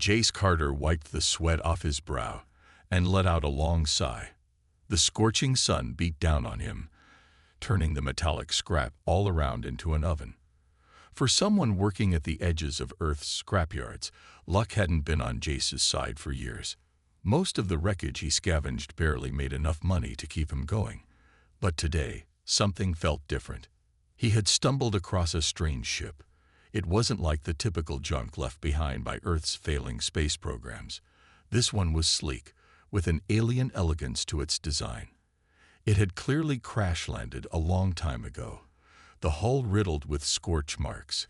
Jace Carter wiped the sweat off his brow and let out a long sigh. The scorching sun beat down on him, turning the metallic scrap all around into an oven. For someone working at the edges of Earth's scrapyards, luck hadn't been on Jace's side for years. Most of the wreckage he scavenged barely made enough money to keep him going. But today, something felt different. He had stumbled across a strange ship. It wasn't like the typical junk left behind by Earth's failing space programs. This one was sleek, with an alien elegance to its design. It had clearly crash-landed a long time ago, the hull riddled with scorch marks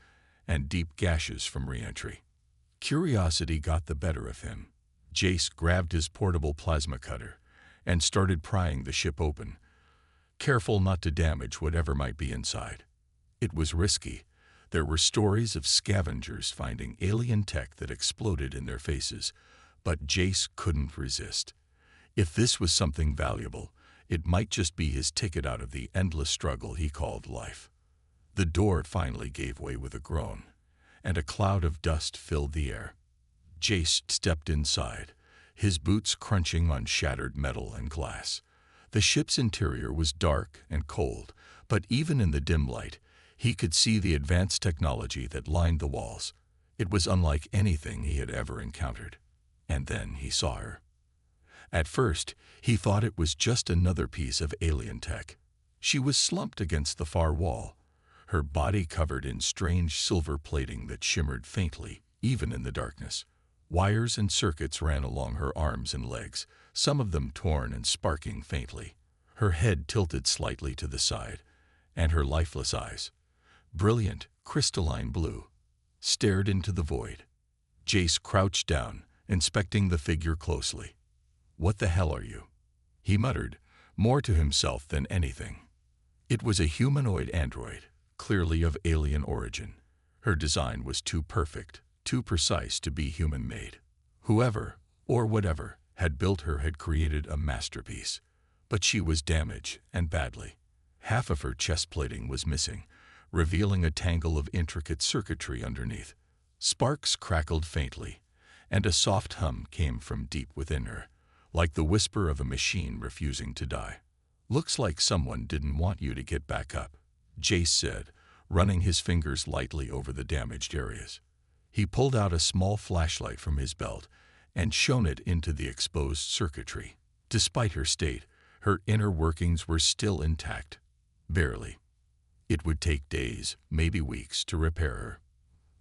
and deep gashes from re-entry. Curiosity got the better of him. Jace grabbed his portable plasma cutter and started prying the ship open, careful not to damage whatever might be inside. It was risky. There were stories of scavengers finding alien tech that exploded in their faces, but Jace couldn't resist. If this was something valuable, it might just be his ticket out of the endless struggle he called life. The door finally gave way with a groan, and a cloud of dust filled the air. Jace stepped inside, his boots crunching on shattered metal and glass. The ship's interior was dark and cold, but even in the dim light, he could see the advanced technology that lined the walls. It was unlike anything he had ever encountered. And then he saw her. At first, he thought it was just another piece of alien tech. She was slumped against the far wall, her body covered in strange silver plating that shimmered faintly, even in the darkness. Wires and circuits ran along her arms and legs, some of them torn and sparking faintly. Her head tilted slightly to the side, and her lifeless eyes, brilliant, crystalline blue, stared into the void. Jace crouched down, inspecting the figure closely. "What the hell are you?" he muttered, more to himself than anything. It was a humanoid android, clearly of alien origin. Her design was too perfect, too precise to be human-made. Whoever, or whatever, had built her had created a masterpiece. But she was damaged, and badly. Half of her chest plating was missing, revealing a tangle of intricate circuitry underneath. Sparks crackled faintly, and a soft hum came from deep within her, like the whisper of a machine refusing to die. "Looks like someone didn't want you to get back up," Jace said, running his fingers lightly over the damaged areas. He pulled out a small flashlight from his belt and shone it into the exposed circuitry. Despite her state, her inner workings were still intact. Barely. It would take days, maybe weeks, to repair her.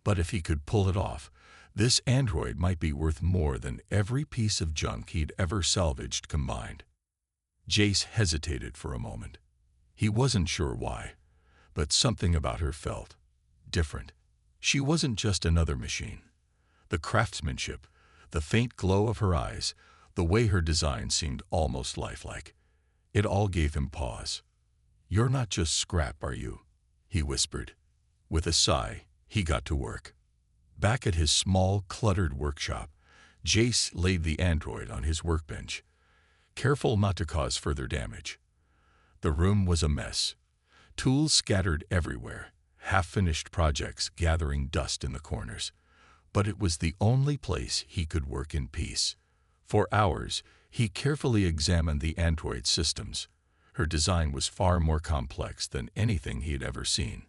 But if he could pull it off, this android might be worth more than every piece of junk he'd ever salvaged combined. Jace hesitated for a moment. He wasn't sure why, but something about her felt different. She wasn't just another machine. The craftsmanship, the faint glow of her eyes, the way her design seemed almost lifelike. It all gave him pause. "You're not just scrap, are you?" he whispered. With a sigh, he got to work. Back at his small, cluttered workshop, Jace laid the android on his workbench, careful not to cause further damage. The room was a mess. Tools scattered everywhere, half-finished projects gathering dust in the corners. But it was the only place he could work in peace. For hours, he carefully examined the android's systems. Her design was far more complex than anything he had ever seen.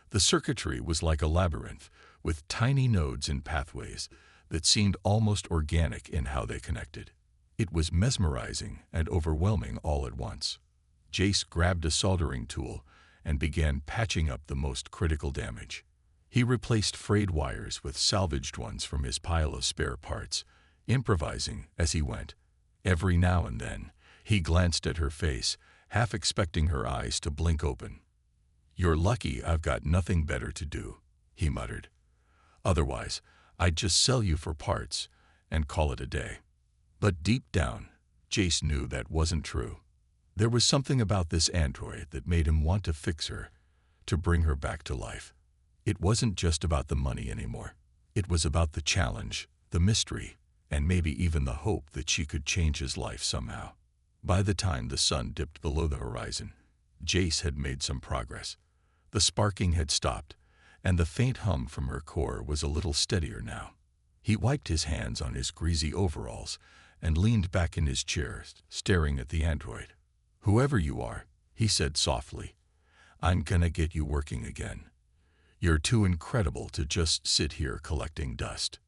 The circuitry was like a labyrinth, with tiny nodes and pathways that seemed almost organic in how they connected. It was mesmerizing and overwhelming all at once. Jace grabbed a soldering tool and began patching up the most critical damage. He replaced frayed wires with salvaged ones from his pile of spare parts, improvising as he went. Every now and then, he glanced at her face, half expecting her eyes to blink open. "You're lucky I've got nothing better to do," he muttered. "Otherwise, I'd just sell you for parts and call it a day." But deep down, Jace knew that wasn't true. There was something about this android that made him want to fix her, to bring her back to life. It wasn't just about the money anymore. It was about the challenge, the mystery, and maybe even the hope that she could change his life somehow. By the time the sun dipped below the horizon, Jace had made some progress. The sparking had stopped, and the faint hum from her core was a little steadier now. He wiped his hands on his greasy overalls and leaned back in his chair, staring at the android. "Whoever you are," he said softly, "I'm gonna get you working again. You're too incredible to just sit here collecting dust."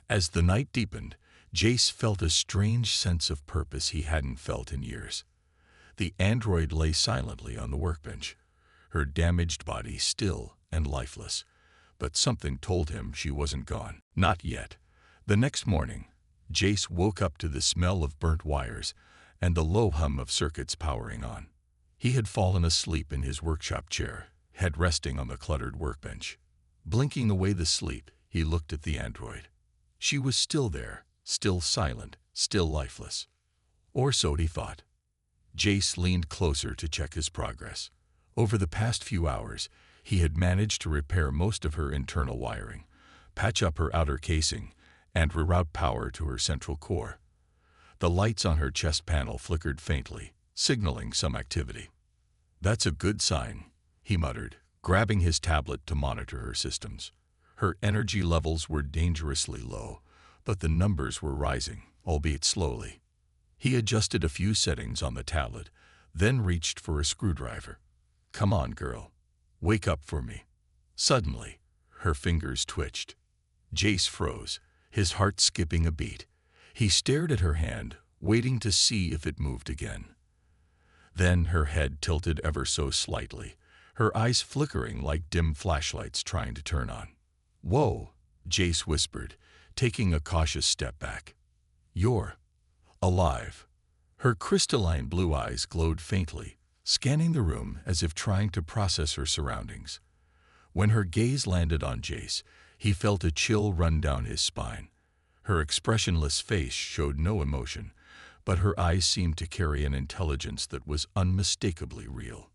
As the night deepened, Jace felt a strange sense of purpose he hadn't felt in years. The android lay silently on the workbench, her damaged body still and lifeless, but something told him she wasn't gone. Not yet. The next morning, Jace woke up to the smell of burnt wires and the low hum of circuits powering on. He had fallen asleep in his workshop chair, head resting on the cluttered workbench. Blinking away the sleep, he looked at the android. She was still there, still silent, still lifeless. Or so he thought. Jace leaned closer to check his progress. Over the past few hours, he had managed to repair most of her internal wiring, patch up her outer casing, and reroute power to her central core. The lights on her chest panel flickered faintly, signaling some activity. "That's a good sign," he muttered, grabbing his tablet to monitor her systems. Her energy levels were dangerously low, but the numbers were rising, albeit slowly. He adjusted a few settings on the tablet, then reached for a screwdriver. "Come on, girl. Wake up for me." Suddenly, her fingers twitched. Jace froze, his heart skipping a beat. He stared at her hand, waiting to see if it moved again. Then her head tilted ever so slightly, her eyes flickering like dim flashlights trying to turn on. "Whoa," Jace whispered, taking a cautious step back. "You're alive." Her crystalline blue eyes glowed faintly, scanning the room as if trying to process her surroundings. When her gaze landed on Jace, he felt a chill run down his spine. Her expressionless face showed no emotion, but her eyes seemed to carry an intelligence that was unmistakably real.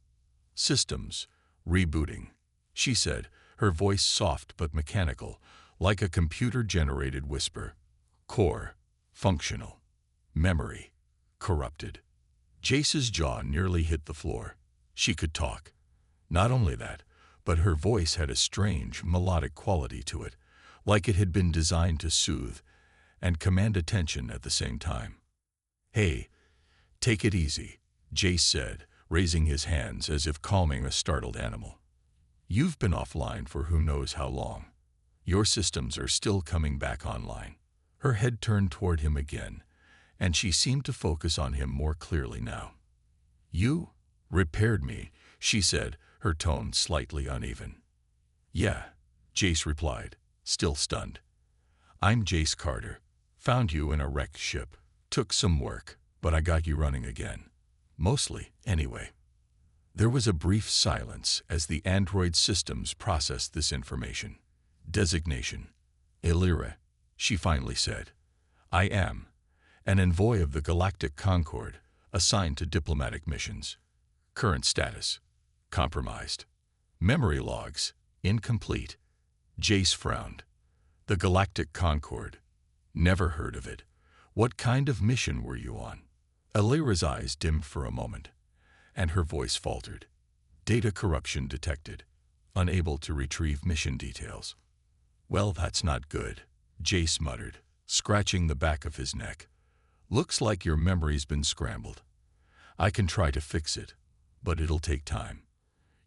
"Systems rebooting," she said, her voice soft but mechanical, like a computer-generated whisper. "Core functional. Memory corrupted." Jace's jaw nearly hit the floor. She could talk. Not only that, but her voice had a strange, melodic quality to it, like it had been designed to soothe and command attention at the same time. "Hey, take it easy," Jace said, raising his hands as if calming a startled animal. "You've been offline for who knows how long. Your systems are still coming back online." Her head turned toward him again, and she seemed to focus on him more clearly now. "You repaired me," she said, her tone slightly uneven. "Yeah," Jace replied, still stunned. "I'm Jace Carter. Found you in a wrecked ship. Took some work, but I got you running again. Mostly, anyway." There was a brief silence as the android systems processed this information. "Designation: Illyra," she finally said. "I am an envoy of the Galactic Concord, assigned to diplomatic missions. Current status: compromised. Memory logs: incomplete." Jace frowned. "The Galactic Concord? Never heard of it. What kind of mission were you on?" Illyra's eyes dimmed for a moment, and her voice faltered. "Data corruption detected. Unable to retrieve mission details." "Well, that's not good," Jace muttered, scratching the back of his neck. "Looks like your memory's been scrambled. I can try to fix it, but it'll take time.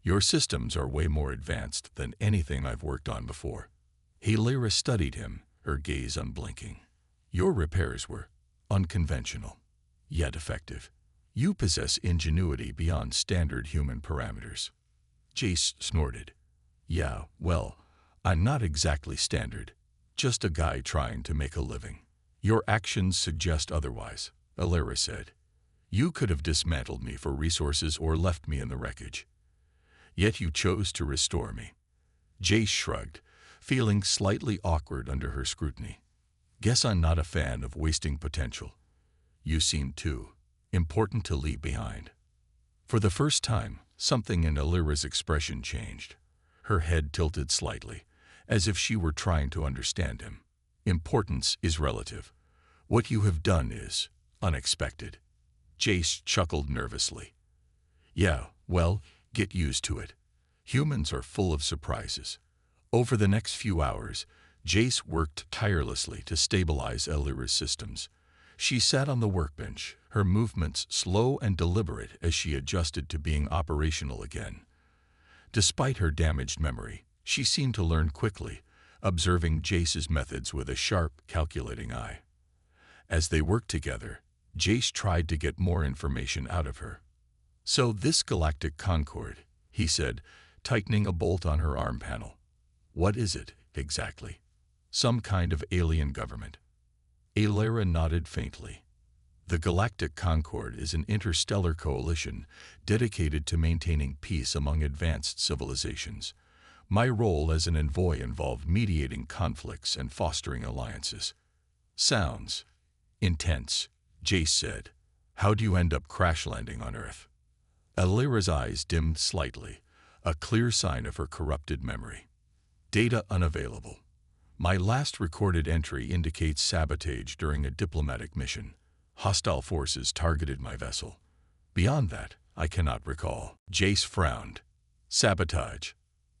Your systems are way more advanced than anything I've worked on before." Illyra studied him, her gaze unblinking. "Your repairs were unconventional, yet effective. You possess ingenuity beyond standard human parameters." Jace snorted. "Yeah, well, I'm not exactly standard, just a guy trying to make a living." "Your actions suggest otherwise," Illyra said. "You could have dismantled me for resources or left me in the wreckage. Yet you chose to restore me." Jace shrugged, feeling slightly awkward under her scrutiny. "Guess I'm not a fan of wasting potential. You seem too important to leave behind." For the first time, something in Illyra's expression changed. Her head tilted slightly, as if she were trying to understand him. "Importance is relative. What you have done is unexpected." Jace chuckled nervously. "Yeah, well, get used to it. Humans are full of surprises. Over the next few hours, Jace worked tirelessly to stabilize Elira's systems. She sat on the workbench, her movements slow and deliberate as she adjusted to being operational again. Despite her damaged memory, she seemed to learn quickly, observing Jace's methods with a sharp, calculating eye. As they worked together, Jace tried to get more information out of her. "So this galactic concord," he said, tightening a bolt on her arm panel. "What is it, exactly? Some kind of alien government?" Elira nodded faintly. "The Galactic Concord is an interstellar coalition dedicated to maintaining peace among advanced civilizations. My role as an envoy involved mediating conflicts and fostering alliances." "Sounds intense," Jace said. "How do you end up crash landing on Earth?" Elira's eyes dimmed slightly, a clear sign of her corrupted memory. "Data unavailable. My last recorded entry indicates sabotage during a diplomatic mission. Hostile forces targeted my vessel. Beyond that, I cannot recall." Jace frowned. Sabotage.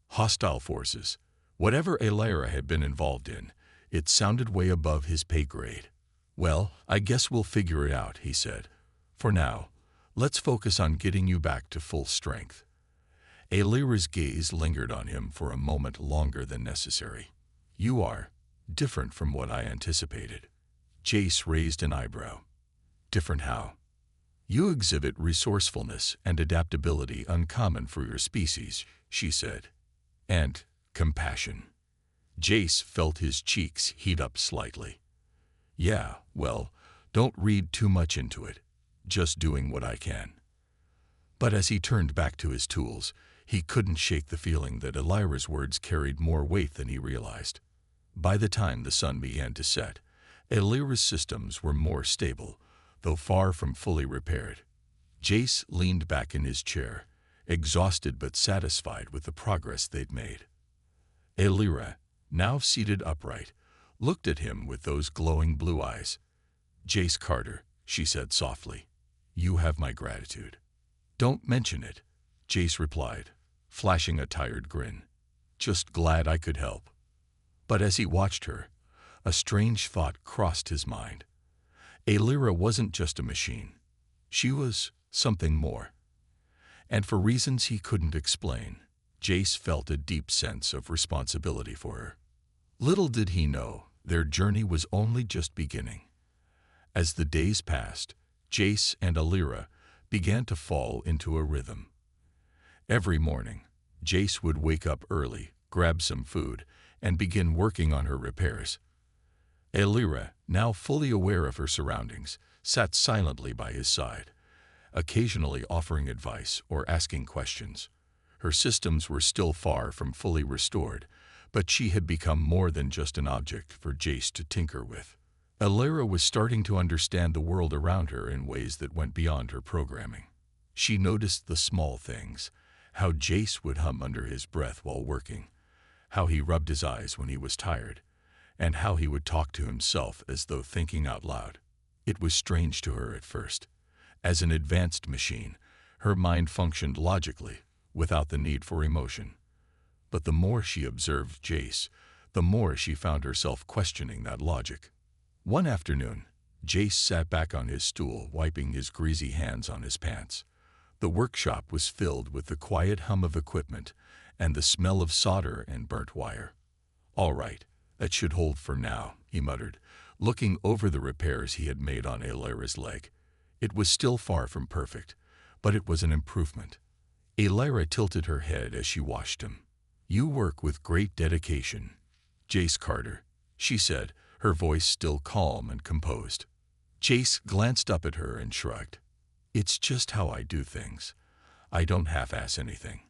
Hostile forces. Whatever Elira had been involved in, it sounded way above his pay grade. "Well, I guess we'll figure it out," he said. "For now, let's focus on getting you back to full strength." Elira's gaze lingered on him for a moment longer than necessary. "You are different from what I anticipated." Jace raised an eyebrow. "Different how?" "You exhibit resourcefulness and adaptability uncommon for your species," she said. "And compassion." Jace felt his cheeks heat up slightly. "Yeah, well, don't read too much into it. Just doing what I can." But as he turned back to his tools, he couldn't shake the feeling that Elira's words carried more weight than he realized. By the time the sun began to set, Elira's systems were more stable, though far from fully repaired. Jace leaned back in his chair, exhausted but satisfied with the progress they'd made. Elira, now seated upright, looked at him with those glowing blue eyes. "Jace Carter," she said softly, "you have my gratitude." "Don't mention it," Jace replied, flashing a tired grin. "Just glad I could help." But as he watched her, a strange thought crossed his mind. Elira wasn't just a machine. She was something more. And for reasons he couldn't explain, Jace felt a deep sense of responsibility for her. Little did he know, their journey was only just beginning. As the days passed, Jace and Elira began to fall into a rhythm. Every morning, Jace would wake up early, grab some food, and begin working on her repairs. Elira, now fully aware of her surroundings, sat silently by his side, occasionally offering advice or asking questions. Her systems were still far from fully restored, but she had become more than just an object for Jace to tinker with. Elira was starting to understand the world around her in ways that went beyond her programming. She noticed the small things, how Jace would hum under his breath while working, how he rubbed his eyes when he was tired, and how he would talk to himself as though thinking out loud. It was strange to her at first. As an advanced machine, her mind functioned logically, without the need for emotion. But the more she observed Jace, the more she found herself questioning that logic. One afternoon, Jace sat back on his stool, wiping his greasy hands on his pants. The workshop was filled with the quiet hum of equipment and the smell of solder and burnt wire. "All right, that should hold for now," he muttered, looking over the repairs he had made on Elira's leg. It was still far from perfect, but it was an improvement. Elira tilted her head as she watched him. "You work with great dedication, Jace Carter," she said, her voice still calm and composed. Jace glanced up at her and shrugged. "It's just how I do things. I don't half-ass anything.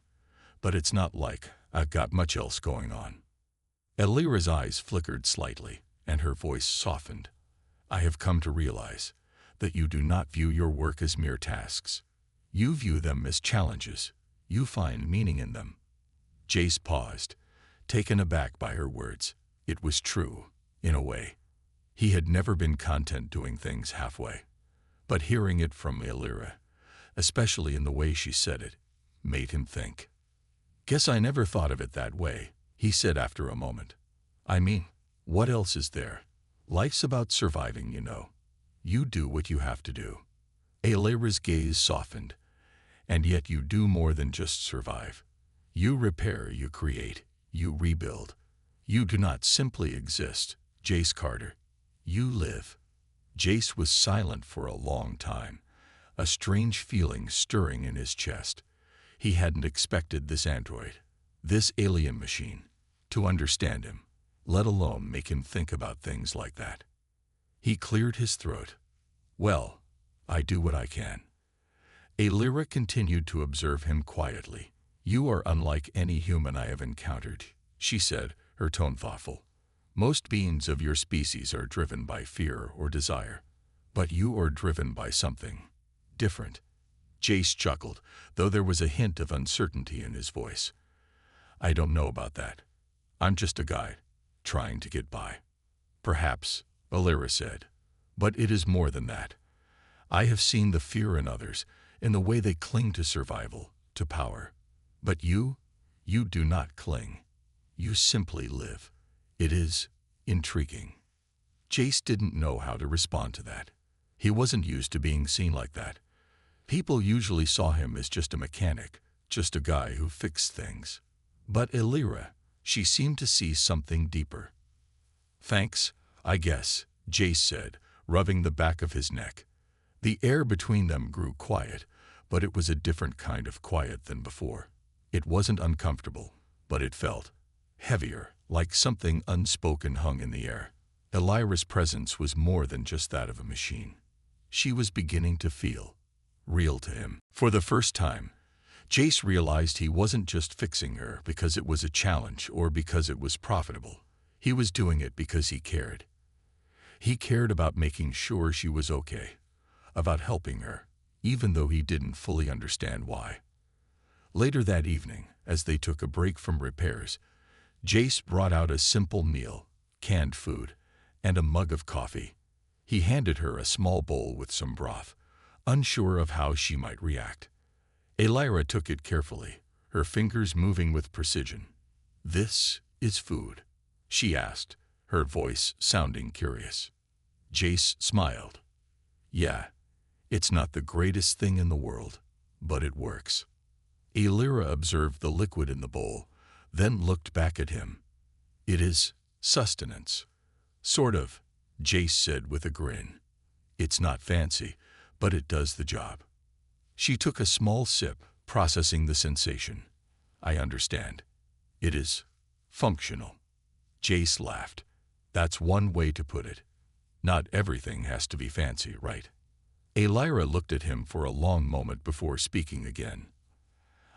But it's not like I've got much else going on." Elira's eyes flickered slightly, and her voice softened. "I have come to realize that you do not view your work as mere tasks. You view them as challenges. You find meaning in them." Jace paused, taken aback by her words. It was true, in a way. He had never been content doing things halfway. But hearing it from Elira, especially in the way she said it, made him think. "Guess I never thought of it that way," he said after a moment. "I mean, What else is there? Life's about surviving, you know. You do what you have to do. Aelira's gaze softened. And yet you do more than just survive. You repair, you create, you rebuild. You do not simply exist, Jace Carter. You live. Jace was silent for a long time, a strange feeling stirring in his chest. He hadn't expected this android, this alien machine, to understand him, let alone make him think about things like that. He cleared his throat. Well, I do what I can. Aelira continued to observe him quietly. You are unlike any human I have encountered, she said, her tone thoughtful. Most beings of your species are driven by fear or desire, but you are driven by something different. Jace chuckled, though there was a hint of uncertainty in his voice. I don't know about that. I'm just a guide, trying to get by. Perhaps, Aelira said, but it is more than that. I have seen the fear in others, in the way they cling to survival, to power. But you do not cling. You simply live. It is intriguing. Jace didn't know how to respond to that. He wasn't used to being seen like that. People usually saw him as just a mechanic, just a guy who fixed things. But Aelira, she seemed to see something deeper. Thanks, I guess, Jace said, rubbing the back of his neck. The air between them grew quiet, but it was a different kind of quiet than before. It wasn't uncomfortable, but it felt heavier, like something unspoken hung in the air. Aelira's presence was more than just that of a machine. She was beginning to feel real to him. For the first time, Jace realized he wasn't just fixing her because it was a challenge or because it was profitable. He was doing it because he cared. He cared about making sure she was okay, about helping her, even though he didn't fully understand why. Later that evening, as they took a break from repairs, Jace brought out a simple meal, canned food, and a mug of coffee. He handed her a small bowl with some broth, unsure of how she might react. Aelira took it carefully, her fingers moving with precision. "This is food?" she asked, her voice sounding curious. Jace smiled. "Yeah, it's not the greatest thing in the world, but it works." Aelira observed the liquid in the bowl, then looked back at him. "It is sustenance." "Sort of," Jace said with a grin. "It's not fancy, but it does the job." She took a small sip, processing the sensation. "I understand. It is functional." Jace laughed. "That's one way to put it. Not everything has to be fancy, right?" Aelira looked at him for a long moment before speaking again.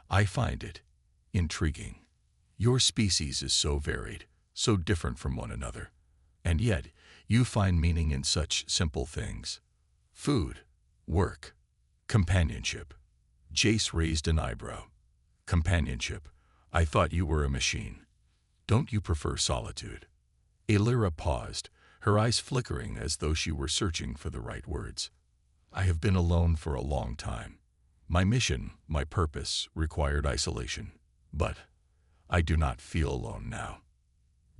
"I find it intriguing. Your species is so varied, so different from one another. And yet, you find meaning in such simple things. Food, work, companionship." Jace raised an eyebrow. "Companionship? I thought you were a machine. Don't you prefer solitude?" Aelira paused, her eyes flickering as though she were searching for the right words. "I have been alone for a long time. My mission, my purpose, required isolation. But I do not feel alone now."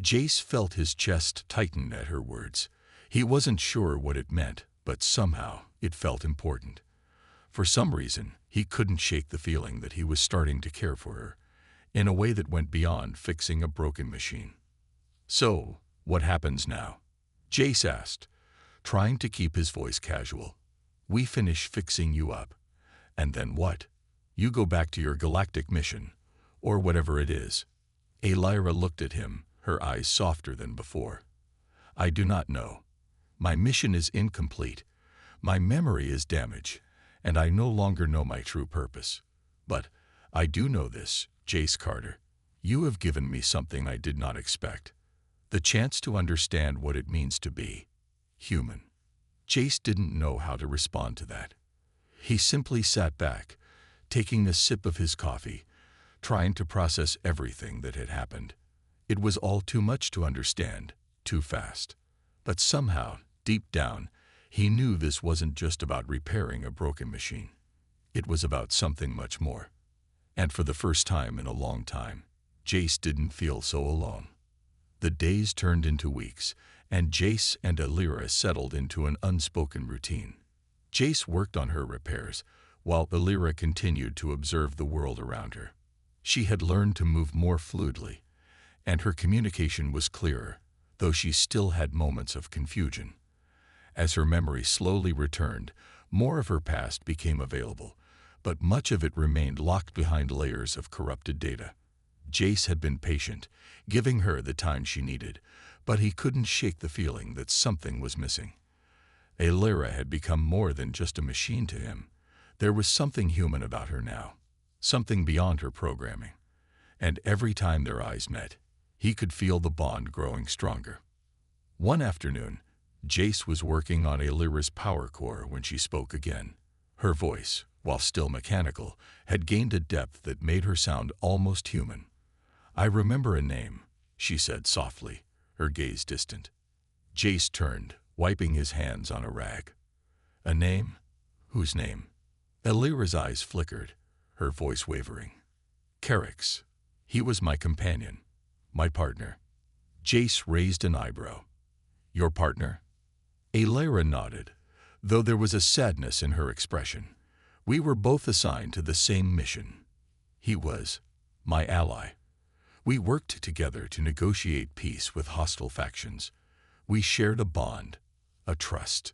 Jace felt his chest tighten at her words. He wasn't sure what it meant, but somehow it felt important. For some reason, he couldn't shake the feeling that he was starting to care for her, in a way that went beyond fixing a broken machine. "So, what happens now?" Jace asked, trying to keep his voice casual. "We finish fixing you up. And then what? You go back to your galactic mission, or whatever it is." Aelira looked at him, her eyes softer than before. "I do not know. My mission is incomplete. My memory is damaged, and I no longer know my true purpose. But I do know this, Jace Carter. You have given me something I did not expect. The chance to understand what it means to be human." Jace didn't know how to respond to that. He simply sat back, taking a sip of his coffee, trying to process everything that had happened. It was all too much to understand, too fast. But somehow, deep down, he knew this wasn't just about repairing a broken machine. It was about something much more. And for the first time in a long time, Jace didn't feel so alone. The days turned into weeks, and Jace and Alira settled into an unspoken routine. Jace worked on her repairs, while Alira continued to observe the world around her. She had learned to move more fluidly, and her communication was clearer, though she still had moments of confusion. As her memory slowly returned, more of her past became available, but much of it remained locked behind layers of corrupted data. Jace had been patient, giving her the time she needed, but he couldn't shake the feeling that something was missing. Alira had become more than just a machine to him. There was something human about her now, something beyond her programming. And every time their eyes met, he could feel the bond growing stronger. One afternoon, Jace was working on Alira's power core when she spoke again. Her voice, while still mechanical, had gained a depth that made her sound almost human. "I remember a name," she said softly, her gaze distant. Jace turned, wiping his hands on a rag. "A name? Whose name?" Alira's eyes flickered, her voice wavering. "Carrick's. He was my companion, my partner." Jace raised an eyebrow. "Your partner?" Alira nodded, though there was a sadness in her expression. "We were both assigned to the same mission. He was my ally. We worked together to negotiate peace with hostile factions. We shared a bond, a trust."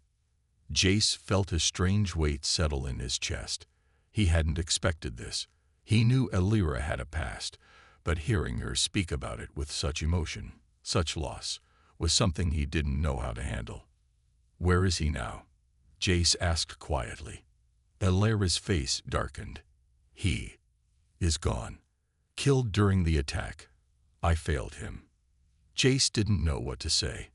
Jace felt a strange weight settle in his chest. He hadn't expected this. He knew Alira had a past, but hearing her speak about it with such emotion, such loss, was something he didn't know how to handle. "Where is he now?" Jace asked quietly. Alira's face darkened. "He is gone. Killed during the attack. I failed him." Jace didn't know what to say.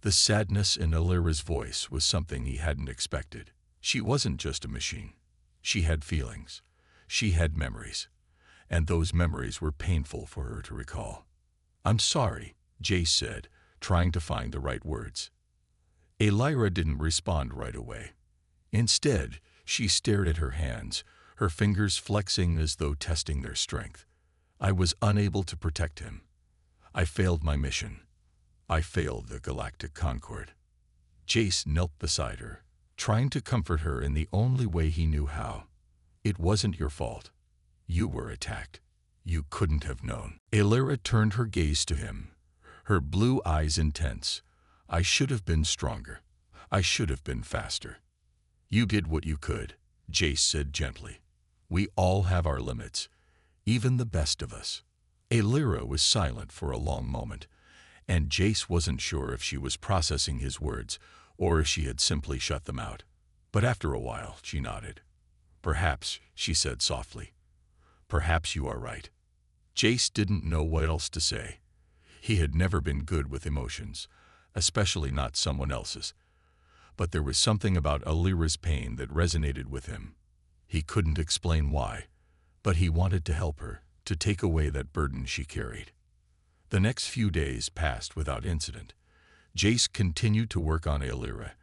The sadness in Alira's voice was something he hadn't expected. She wasn't just a machine. She had feelings. She had memories. And those memories were painful for her to recall. "I'm sorry," Jace said, trying to find the right words. Alira didn't respond right away. Instead, she stared at her hands, her fingers flexing as though testing their strength. "I was unable to protect him. I failed my mission. I failed the Galactic Concord." Jace knelt beside her, trying to comfort her in the only way he knew how. "It wasn't your fault. You were attacked. You couldn't have known." Alira turned her gaze to him, her blue eyes intense. "I should have been stronger. I should have been faster." "You did what you could," Jace said gently. "We all have our limits, even the best of us." Alira was silent for a long moment, and Jace wasn't sure if she was processing his words or if she had simply shut them out. But after a while, she nodded. "Perhaps," she said softly. "Perhaps you are right." Jace didn't know what else to say. He had never been good with emotions, especially not someone else's. But there was something about Alira's pain that resonated with him. He couldn't explain why, but he wanted to help her, to take away that burden she carried. The next few days passed without incident. Jace continued to work on Alira,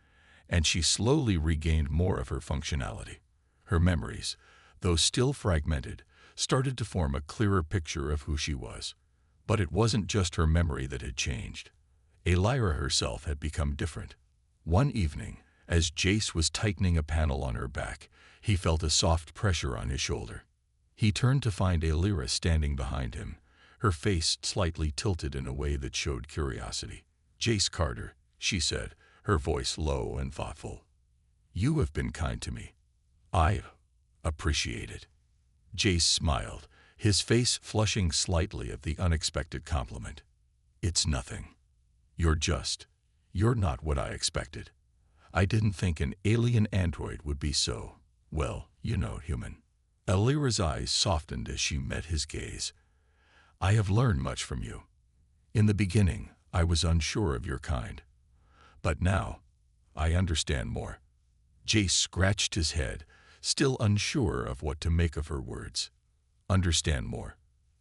and she slowly regained more of her functionality. Her memories, though still fragmented, started to form a clearer picture of who she was. But it wasn't just her memory that had changed. Alira herself had become different. One evening, as Jace was tightening a panel on her back, he felt a soft pressure on his shoulder. He turned to find Alira standing behind him, her face slightly tilted in a way that showed curiosity. "Jace Carter," she said, her voice low and thoughtful. "You have been kind to me. I appreciate it." Jace smiled, his face flushing slightly at the unexpected compliment. "It's nothing. You're not what I expected. I didn't think an alien android would be so, well, human." Alira's eyes softened as she met his gaze. "I have learned much from you. In the beginning, I was unsure of your kind. But now, I understand more." Jace scratched his head, still unsure of what to make of her words. "Understand more?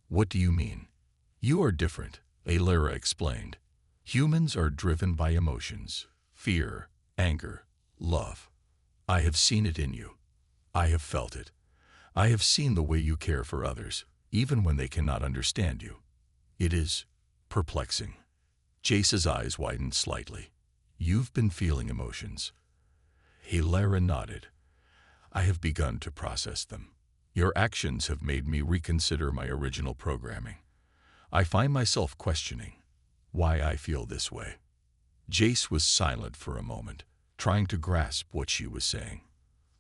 What do you mean?" "You are different," Alira explained. "Humans are driven by emotions, fear, anger, love. I have seen it in you. I have felt it. I have seen the way you care for others, even when they cannot understand you. It is Perplexing. Jace's eyes widened slightly. You've been feeling emotions. Elira nodded. I have begun to process them. Your actions have made me reconsider my original programming. I find myself questioning why I feel this way. Jace was silent for a moment, trying to grasp what she was saying.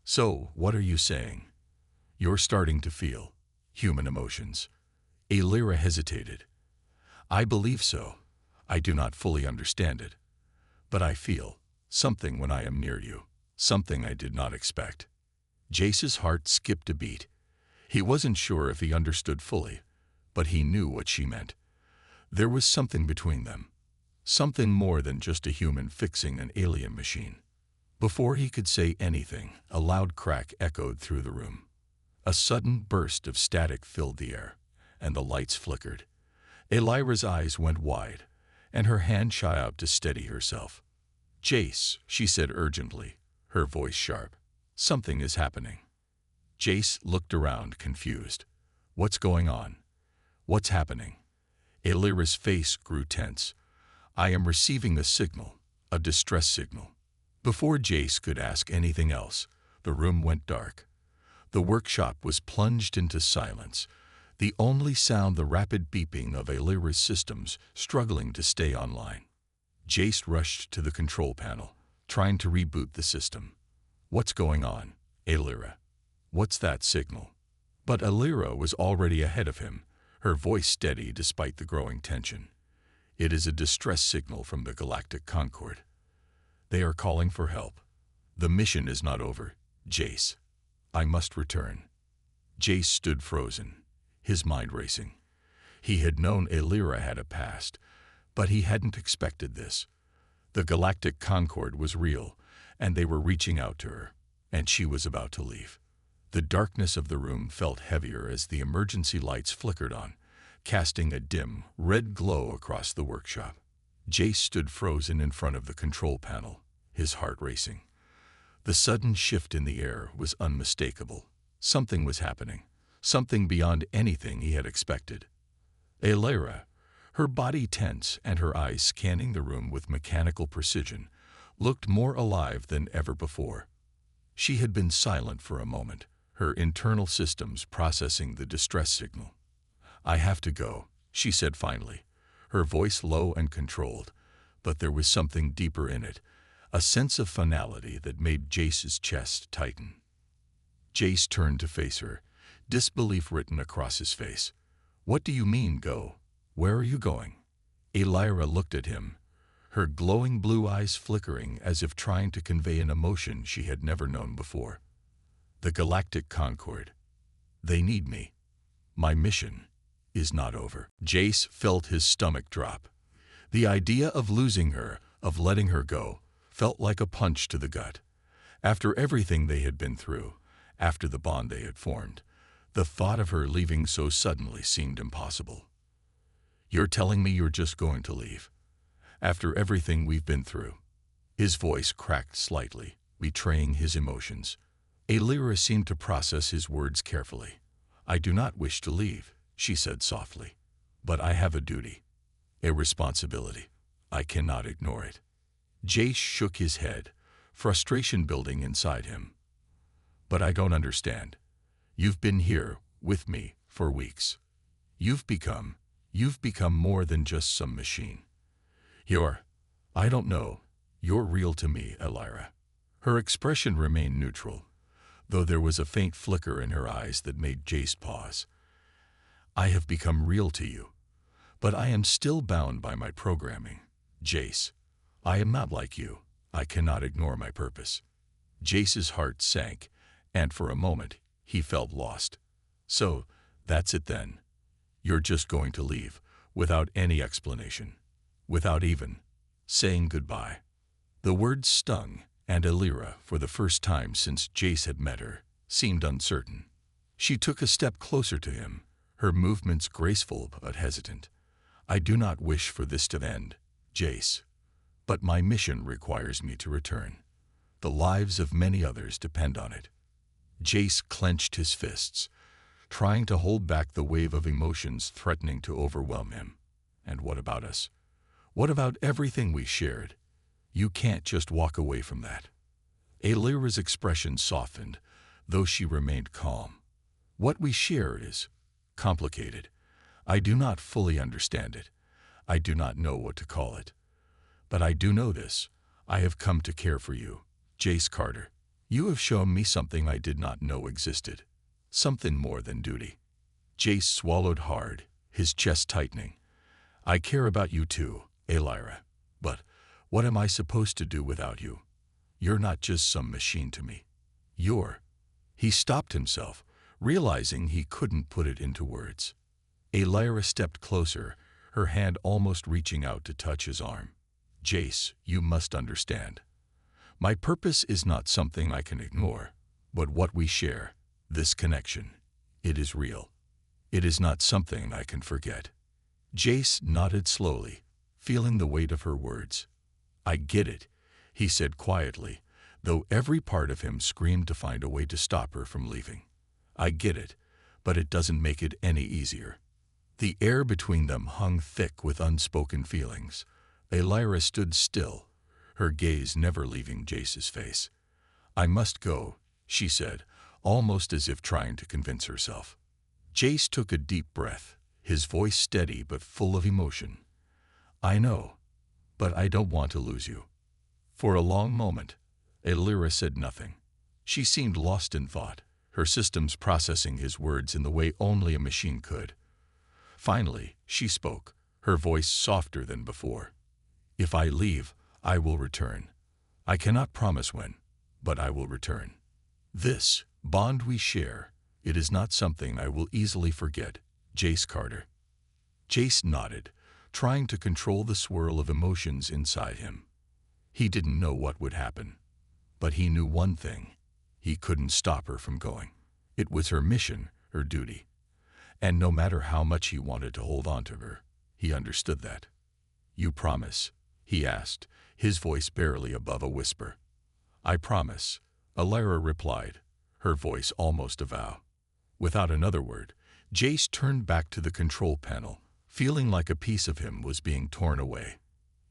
So, what are you saying? You're starting to feel human emotions. Elira hesitated. I believe so. I do not fully understand it. But I feel something when I am near you, something I did not expect. Jace's heart skipped a beat. He wasn't sure if he understood fully, but he knew what she meant. There was something between them, something more than just a human fixing an alien machine. Before he could say anything, a loud crack echoed through the room. A sudden burst of static filled the air, and the lights flickered. Elira's eyes went wide, and her hand shot out to steady herself. Jace, she said urgently, her voice sharp. Something is happening. Jace looked around, confused. What's going on? What's happening? Elira's face grew tense. I am receiving a signal, a distress signal. Before Jace could ask anything else, the room went dark. The workshop was plunged into silence, the only sound the rapid beeping of Elira's systems struggling to stay online. Jace rushed to the control panel, trying to reboot the system. What's going on, Elira? What's that signal? But Elira was already ahead of him, her voice steady despite the growing tension. It is a distress signal from the Galactic Concord. They are calling for help. The mission is not over, Jace. I must return. Jace stood frozen, his mind racing. He had known Elira had a past, but he hadn't expected this. The Galactic Concord was real, and they were reaching out to her, and she was about to leave. The darkness of the room felt heavier as the emergency lights flickered on, casting a dim, red glow across the workshop. Jace stood frozen in front of the control panel, his heart racing. The sudden shift in the air was unmistakable. Something was happening, something beyond anything he had expected. Elira, her body tense and her eyes scanning the room with mechanical precision, looked more alive than ever before. She had been silent for a moment, her internal systems processing the distress signal. I have to go, she said finally, her voice low and controlled, but there was something deeper in it, a sense of finality that made Jace's chest tighten. Jace turned to face her, disbelief written across his face. What do you mean, go? Where are you going? Elira looked at him, her glowing blue eyes flickering as if trying to convey an emotion she had never known before. The Galactic Concord. They need me. My mission is not over. Jace felt his stomach drop. The idea of losing her, of letting her go, felt like a punch to the gut. After everything they had been through, after the bond they had formed, the thought of her leaving so suddenly seemed impossible. You're telling me you're just going to leave? After everything we've been through? His voice cracked slightly, betraying his emotions. Elira seemed to process his words carefully. I do not wish to leave, she said softly. But I have a duty, a responsibility. I cannot ignore it. Jace shook his head, frustration building inside him. But I don't understand. You've been here with me for weeks. You've become more than just some machine. I don't know, you're real to me, Elira. Her expression remained neutral, though there was a faint flicker in her eyes that made Jace pause. I have become real to you, but I am still bound by my programming, Jace. I am not like you. I cannot ignore my purpose. Jace's heart sank, and for a moment, he felt lost. So, that's it then. You're just going to leave, without any explanation, without even saying goodbye. The words stung, and Elira, for the first time since Jace had met her, seemed uncertain. She took a step closer to him, her movements graceful but hesitant. I do not wish for this to end, Jace. But my mission requires me to return. The lives of many others depend on it. Jace clenched his fists, trying to hold back the wave of emotions threatening to overwhelm him. And what about us? What about everything we shared? You can't just walk away from that. Alira's expression softened, though she remained calm. What we share is complicated. I do not fully understand it. I do not know what to call it. But I do know this. I have come to care for you, Jace Carter. You have shown me something I did not know existed. Something more than duty. Jace swallowed hard, his chest tightening. I care about you too, Alira. But what am I supposed to do without you? You're not just some machine to me. You're... He stopped himself, realizing he couldn't put it into words. Alira stepped closer, her hand almost reaching out to touch his arm. Jace, you must understand. My purpose is not something I can ignore, but what we share, this connection, it is real. It is not something I can forget. Jace nodded slowly, feeling the weight of her words. I get it, he said quietly, though every part of him screamed to find a way to stop her from leaving. I get it, but it doesn't make it any easier. The air between them hung thick with unspoken feelings. Alira stood still, her gaze never leaving Jace's face. I must go, she said, almost as if trying to convince herself. Jace took a deep breath, his voice steady but full of emotion. I know, but I don't want to lose you. For a long moment, Alira said nothing. She seemed lost in thought, her systems processing his words in the way only a machine could. Finally, she spoke, her voice softer than before. If I leave, I will return. I cannot promise when, but I will return. This bond we share, it is not something I will easily forget, Jace Carter. Jace nodded, trying to control the swirl of emotions inside him. He didn't know what would happen, but he knew one thing. He couldn't stop her from going. It was her mission, her duty. And no matter how much he wanted to hold on to her, he understood that. You promise? He asked, his voice barely above a whisper. I promise, Alira replied, her voice almost a vow. Without another word, Jace turned back to the control panel, feeling like a piece of him was being torn away.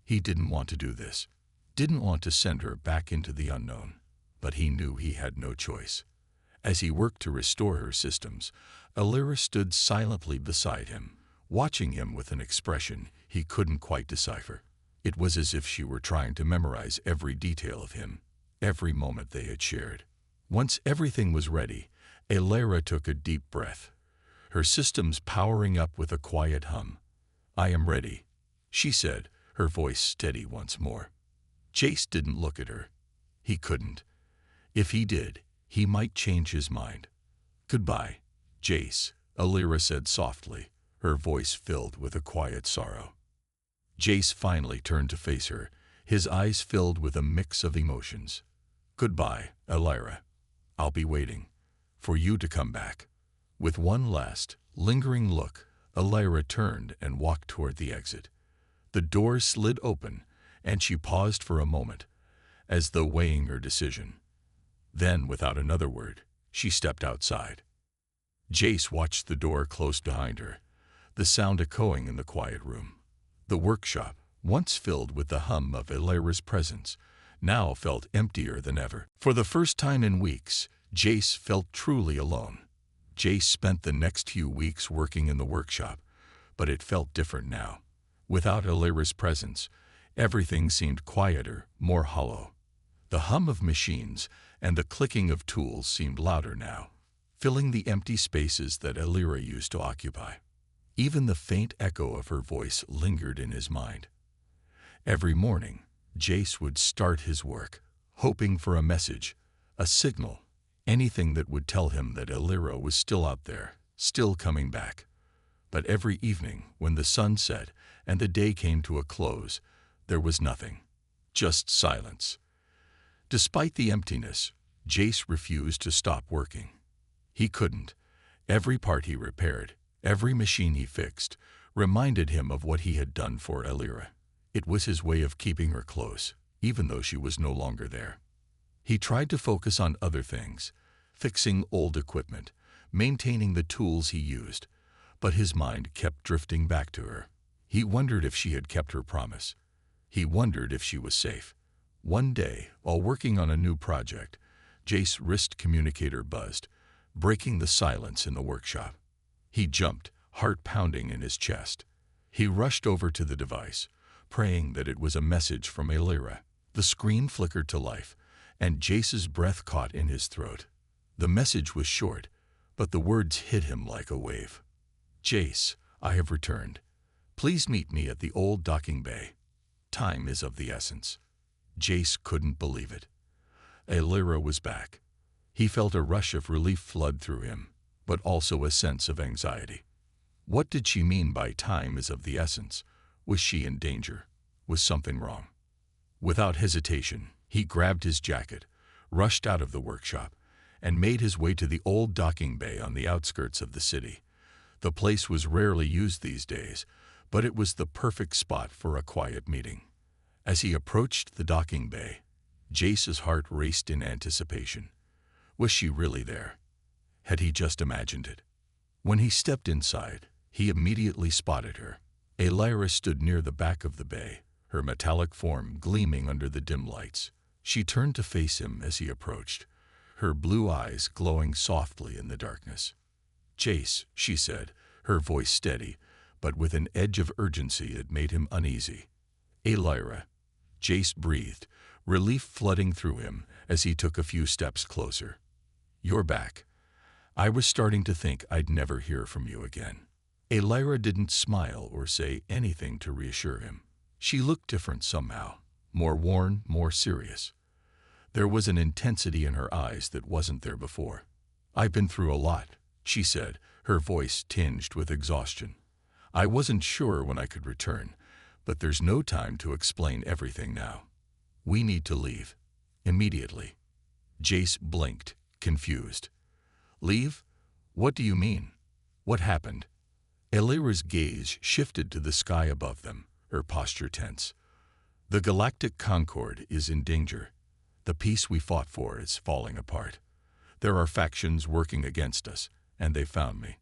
He didn't want to do this, didn't want to send her back into the unknown, but he knew he had no choice. As he worked to restore her systems, Alira stood silently beside him, watching him with an expression he couldn't quite decipher. It was as if she were trying to memorize every detail of him, every moment they had shared. Once everything was ready, Alira took a deep breath, her systems powering up with a quiet hum. I am ready, she said, her voice steady once more. Jace didn't look at her. He couldn't. If he did, he might change his mind. Goodbye, Jace, Alira said softly, her voice filled with a quiet sorrow. Jace finally turned to face her, his eyes filled with a mix of emotions. Goodbye, Alira. I'll be waiting for you to come back. With one last, lingering look, Alira turned and walked toward the exit. The door slid open, and she paused for a moment, as though weighing her decision. Then, without another word, she stepped outside. Jace watched the door close behind her, the sound echoing in the quiet room. The workshop, once filled with the hum of Alira's presence, now felt emptier than ever. For the first time in weeks, Jace felt truly alone. Jace spent the next few weeks working in the workshop, but it felt different now. Without Alira's presence, everything seemed quieter, more hollow. The hum of machines and the clicking of tools seemed louder now, filling the empty spaces that Alira used to occupy. Even the faint echo of her voice lingered in his mind. Every morning, Jace would start his work, hoping for a message, a signal, anything that would tell him that Alira was still out there, still coming back. But every evening, when the sun set and the day came to a close, there was nothing, just silence. Despite the emptiness, Jace refused to stop working. He couldn't. Every part he repaired, every machine he fixed, reminded him of what he had done for Alira. It was his way of keeping her close, even though she was no longer there. He tried to focus on other things, fixing old equipment, maintaining the tools he used, but his mind kept drifting back to her. He wondered if she had kept her promise. He wondered if she was safe. One day, while working on a new project, Jace's wrist communicator buzzed, breaking the silence in the workshop. He jumped, heart pounding in his chest. He rushed over to the device, praying that it was a message from Aelira. The screen flickered to life, and Jace's breath caught in his throat. The message was short, but the words hit him like a wave. Jace, I have returned. Please meet me at the old docking bay. Time is of the essence. Jace couldn't believe it. Aelira was back. He felt a rush of relief flood through him, but also a sense of anxiety. What did she mean by time is of the essence? Was she in danger? Was something wrong? Without hesitation, he grabbed his jacket, rushed out of the workshop, and made his way to the old docking bay on the outskirts of the city. The place was rarely used these days, but it was the perfect spot for a quiet meeting. As he approached the docking bay, Jace's heart raced in anticipation. Was she really there? Had he just imagined it? When he stepped inside, he immediately spotted her. Aelira stood near the back of the bay, her metallic form gleaming under the dim lights. She turned to face him as he approached, her blue eyes glowing softly in the darkness. Jace, she said, her voice steady, but with an edge of urgency that made him uneasy. Aelira. Jace breathed, relief flooding through him as he took a few steps closer. You're back. I was starting to think I'd never hear from you again. Aelira didn't smile or say anything to reassure him. She looked different somehow, more worn, more serious. There was an intensity in her eyes that wasn't there before. I've been through a lot, she said, her voice tinged with exhaustion. I wasn't sure when I could return, but there's no time to explain everything now. We need to leave. Immediately. Jace blinked, confused. Leave? What do you mean? What happened? Aelira's gaze shifted to the sky above them, her posture tense. The galactic concord is in danger. The peace we fought for is falling apart. There are factions working against us, and they found me.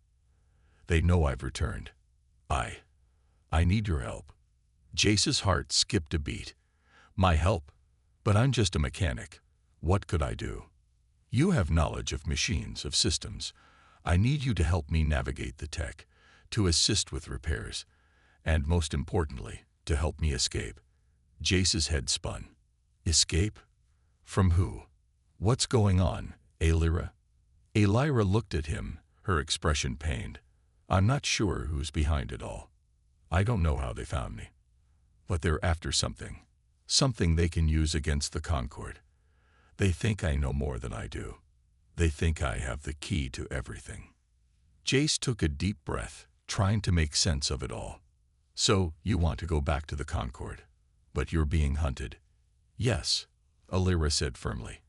They know I've returned. I need your help. Jace's heart skipped a beat. My help? But I'm just a mechanic. What could I do? You have knowledge of machines, of systems. I need you to help me navigate the tech, to assist with repairs, and most importantly, to help me escape. Jace's head spun. Escape? From who? What's going on, Aelira? Aelira looked at him, her expression pained. I'm not sure who's behind it all. I don't know how they found me. But they're after something. Something they can use against the Concord. They think I know more than I do. They think I have the key to everything. Jace took a deep breath, trying to make sense of it all. So, you want to go back to the Concord, but you're being hunted. Yes, Aelira said firmly.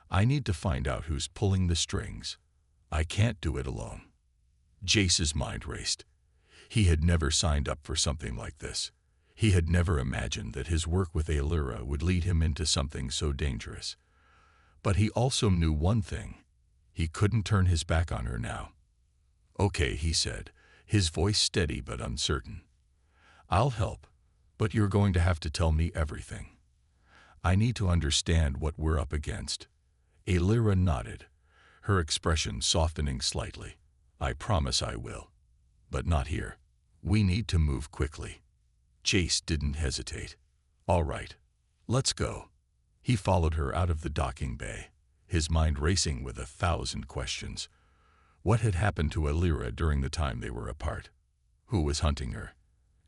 I need to find out who's pulling the strings. I can't do it alone. Jace's mind raced. He had never signed up for something like this. He had never imagined that his work with Aelira would lead him into something so dangerous. But he also knew one thing. He couldn't turn his back on her now. Okay, he said, his voice steady but uncertain. I'll help, but you're going to have to tell me everything. I need to understand what we're up against. Aelira nodded, her expression softening slightly. I promise I will. But not here. We need to move quickly. Jace didn't hesitate. All right, let's go. He followed her out of the docking bay, his mind racing with 1,000 questions. What had happened to Aelira during the time they were apart? Who was hunting her?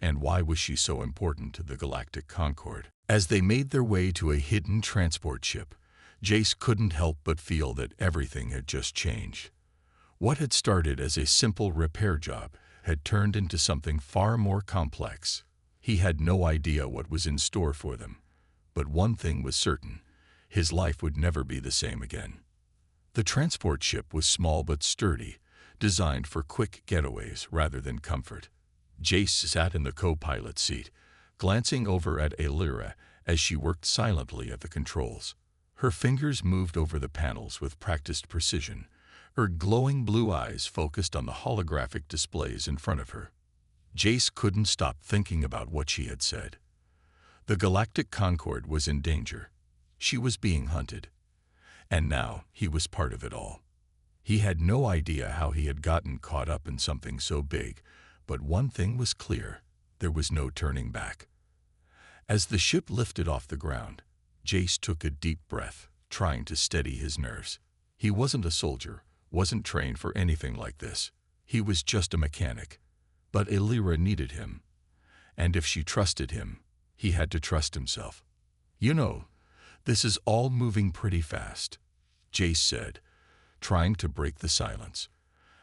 And why was she so important to the Galactic Concord? As they made their way to a hidden transport ship, Jace couldn't help but feel that everything had just changed. What had started as a simple repair job had turned into something far more complex. He had no idea what was in store for them, but one thing was certain: his life would never be the same again. The transport ship was small but sturdy, designed for quick getaways rather than comfort. Jace sat in the co-pilot seat, glancing over at Aelira as she worked silently at the controls. Her fingers moved over the panels with practiced precision, her glowing blue eyes focused on the holographic displays in front of her. Jace couldn't stop thinking about what she had said. The Galactic Concord was in danger. She was being hunted. And now he was part of it all. He had no idea how he had gotten caught up in something so big, but one thing was clear: there was no turning back. As the ship lifted off the ground, Jace took a deep breath, trying to steady his nerves. He wasn't a soldier, wasn't trained for anything like this. He was just a mechanic. But Illyra needed him. And if she trusted him, he had to trust himself. "You know, this is all moving pretty fast," Jace said, trying to break the silence.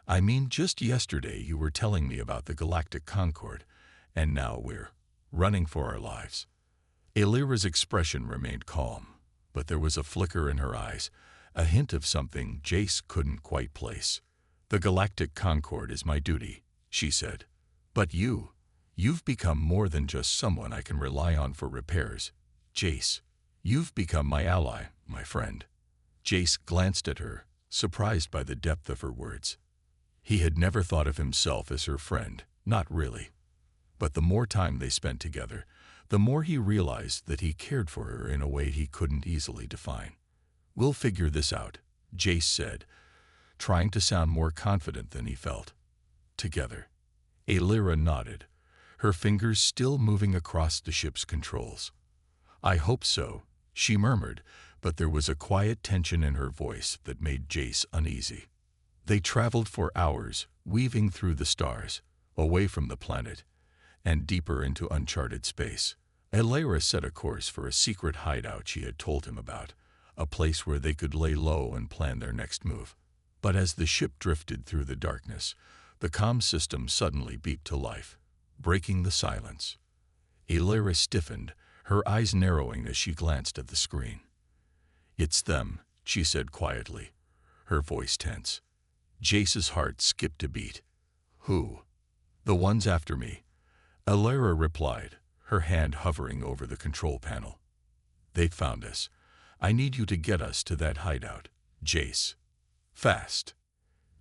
"I mean, just yesterday you were telling me about the Galactic Concord, and now we're running for our lives." Illyra's expression remained calm, but there was a flicker in her eyes, a hint of something Jace couldn't quite place. "The Galactic Concord is my duty," she said. "But you've become more than just someone I can rely on for repairs. Jace, you've become my ally, my friend." Jace glanced at her, surprised by the depth of her words. He had never thought of himself as her friend, not really. But the more time they spent together, the more he realized that he cared for her in a way he couldn't easily define. "We'll figure this out," Jace said, trying to sound more confident than he felt. "Together." Illyra nodded, her fingers still moving across the ship's controls. "I hope so," she murmured, but there was a quiet tension in her voice that made Jace uneasy. They traveled for hours, weaving through the stars, away from the planet, and deeper into uncharted space. Illyra set a course for a secret hideout she had told him about, a place where they could lay low and plan their next move. But as the ship drifted through the darkness, the comm system suddenly beeped to life, breaking the silence. Illyra stiffened, her eyes narrowing as she glanced at the screen. "It's them," she said quietly, her voice tense. Jace's heart skipped a beat. "Who?" "The ones after me," Illyra replied, her hand hovering over the control panel. "They've found us. I need you to get us to that hideout, Jace. Fast."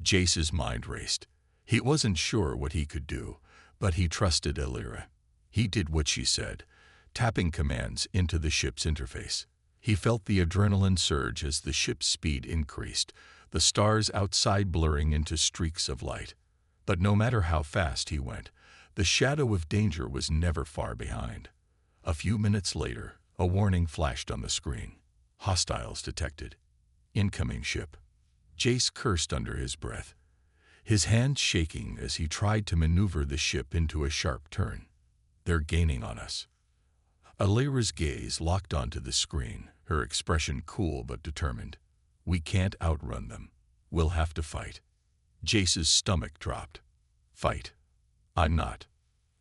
Jace's mind raced. He wasn't sure what he could do, but he trusted Illyra. He did what she said, tapping commands into the ship's interface. He felt the adrenaline surge as the ship's speed increased, the stars outside blurring into streaks of light. But no matter how fast he went, the shadow of danger was never far behind. A few minutes later, a warning flashed on the screen. "Hostiles detected. Incoming ship." Jace cursed under his breath, his hands shaking as he tried to maneuver the ship into a sharp turn. "They're gaining on us." Illyra's gaze locked onto the screen, her expression cool but determined. "We can't outrun them. We'll have to fight." Jace's stomach dropped. "Fight? I'm not."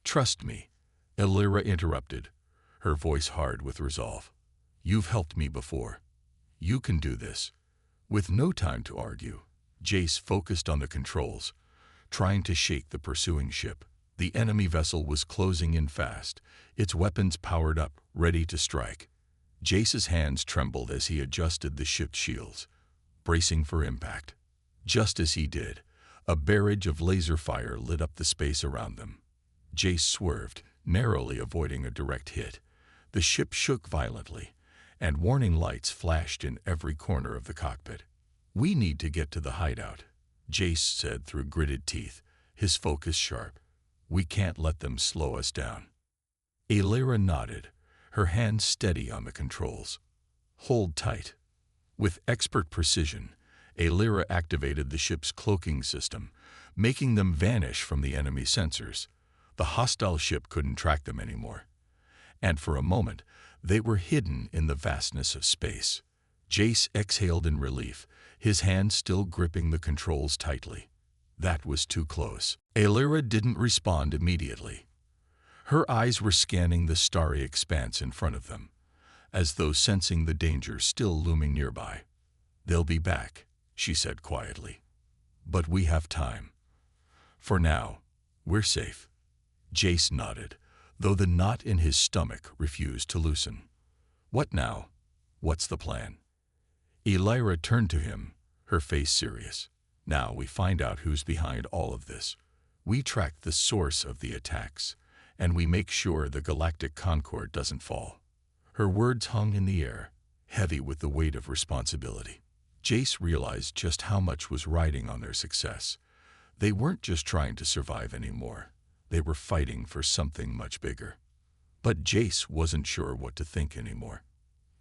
"Trust me," Illyra interrupted, her voice hard with resolve. "You've helped me before. You can do this." With no time to argue, Jace focused on the controls, trying to shake the pursuing ship. The enemy vessel was closing in fast, its weapons powered up, ready to strike. Jace's hands trembled as he adjusted the ship's shields, bracing for impact. Just as he did, a barrage of laser fire lit up the space around them. Jace swerved, narrowly avoiding a direct hit. The ship shook violently, and warning lights flashed in every corner of the cockpit. "We need to get to the hideout," Jace said through gritted teeth, his focus sharp. "We can't let them slow us down." Illyra nodded, her hands steady on the controls. "Hold tight." With expert precision, Illyra activated the ship's cloaking system, making them vanish from the enemy sensors. The hostile ship couldn't track them anymore. And for a moment, they were hidden in the vastness of space. Jace exhaled in relief, his hand still gripping the controls tightly. That was too close. Illyra didn't respond immediately. Her eyes were scanning the starry expanse in front of them, as though sensing the danger still looming nearby. "They'll be back," she said quietly. "But we have time. For now, we're safe." Jace nodded, though the knot in his stomach refused to loosen. "What now? What's the plan?" Illyra turned to him, her face serious. "Now we find out who's behind all of this. We track the source of the attacks, and we make sure the galactic concord doesn't fall." Her words hung in the air, heavy with the weight of responsibility. Jace realized just how much was riding on their success. They weren't just trying to survive anymore. They were fighting for something much bigger. But Jace wasn't sure what to think anymore.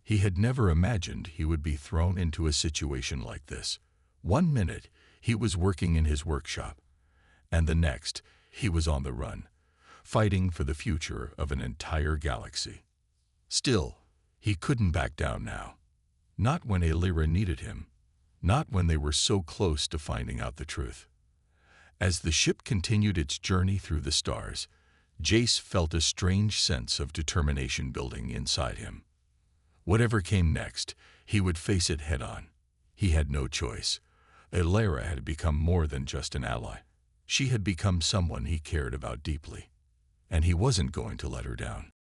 He had never imagined he would be thrown into a situation like this. One minute, he was working in his workshop, and the next, he was on the run, fighting for the future of an entire galaxy. Still, he couldn't back down now. Not when Alira needed him. Not when they were so close to finding out the truth. As the ship continued its journey through the stars, Jace felt a strange sense of determination building inside him. Whatever came next, he would face it head-on. He had no choice. Alira had become more than just an ally. She had become someone he cared about deeply, and he wasn't going to let her down.